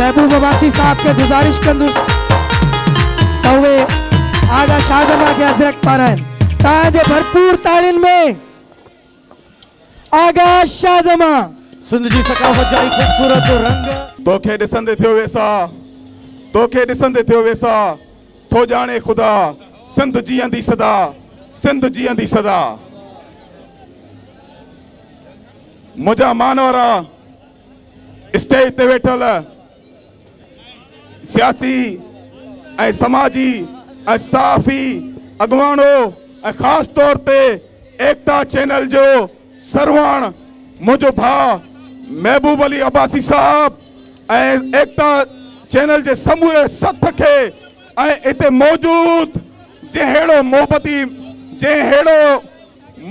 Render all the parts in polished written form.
महबूब अब्बासी साहब के गुजारिश कंदुस तवे आगा शाहजमा के अजरक पारन ताजे भरपूर ताड़िन में आगा शाहजमा सिंध जी सकाफत जाई खूबसूरत रंग तोखे ॾिसंदे थियो वेसा तोखे ॾिसंदे थियो वेसा थो जाने खुदा सिंध जीअंदी सदा सिंध जीअंदी सदा मुझा मानवरा स्टेज ते वेठल सियासी ऐं समाजी ऐं साफ़ी अॻवानो ऐं ख़ासि तौर ते एकता चैनल जो सरवण मुझो भाउ महबूब अली अब्बासी साहब ऐं एकता चैनल जे समूरे सथ खे ऐं हिते मौजूद जहिड़ो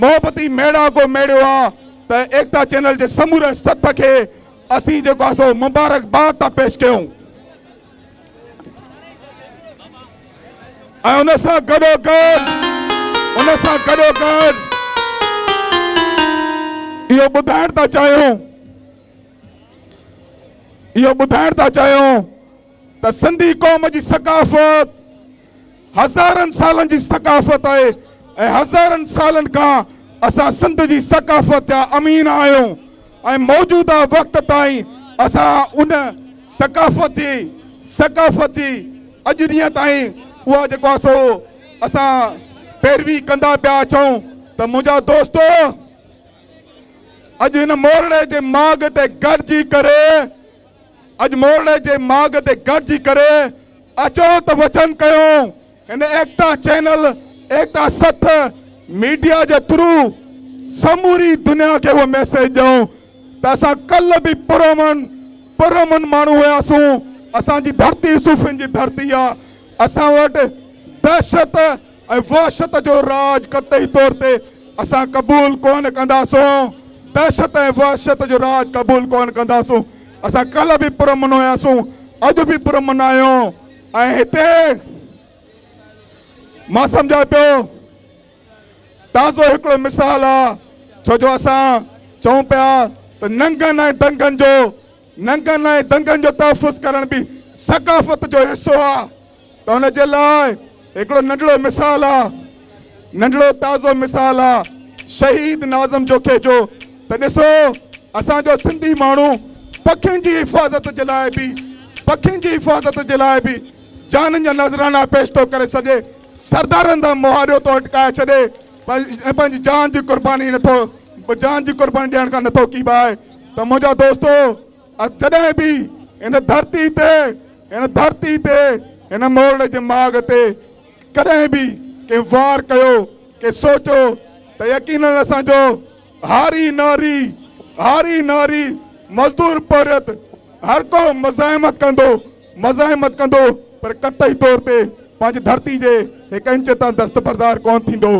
मोहबती मेड़ा को मेड़ियो आहे त एकता चैनल जे समूरे सथ खे असीं जेको आहे सो मुबारकबाद था पेश कयूं ऐं उन सां गॾोगॾु इहो ॿुधाइण था चाहियूं त सिंधी क़ौम जी सकाफ़त हज़ारनि सालनि जी सकाफ़त आहे ऐं हज़ारनि सालनि खां असां सिंध जी सकाफ़त जा अमीन आहियूं ऐं मौजूदा वक़्त ताईं असां उन सकाफ़त जी अॼु ॾींहं ताईं उहा जेको आहे सो असां पैरवी कंदा पिया अचूं त मुंहिंजा दोस्तो अॼु हिन मोरड़े जे माग ते गॾिजी करे अचो त वचन कयूं हिन एकता चैनल एकता सथ मीडिया जे थ्रू समूरी दुनिया खे उहो मैसेज ॾियूं त असां कल्ह बि पुरमन माण्हू हुयासीं असांजी धरती सूफ़ियुनि जी धरती आहे असां वटि दहशत ऐं वहशत जो राज क़तई तौर ते असां क़बूल कोन कंदासूं दहशत ऐं वहशत जो राज क़बूल कोन कंदासूं असां कल्ह बि पुरमन हुयासीं अॼु बि पुरमन आहियूं ऐं हिते मां सम्झां पियो ताज़ो हिकिड़ो मिसाल आहे छो जो असां चऊं पिया त नंगनि ऐं दंगनि जो तहफ़ुज़ करण बि सकाफ़त जो हिसो आहे त हुन जे लाइ हिकिड़ो नंढड़ो मिसाल आहे नंढड़ो ताज़ो मिसाल आहे शहीद नाज़म जोखे जो त ॾिसो असांजो सिंधी माण्हू पखियुनि जी हिफ़ाज़त जे लाइ बि जाननि जा नज़राना पेश थो करे छॾे सरदारनि जा मुहारियो थो अटकाए छॾे पंहिंजी जान जी कुर्बानी ॾियण खां नथो कीबाए त मुंहिंजा दोस्तो जॾहिं बि हिन धरती ते हिन मोरड़े जे माग ते कॾहिं बि कंहिं वार कयो के सोचो त यकीनन असांजो हारी नारी मज़दूर पौरत हर को मज़ाहिमत कंदो पर क़तई तौर ते पंहिंजी धरती जे हिकु इंच तां दस्तबरदार कोन थींदो।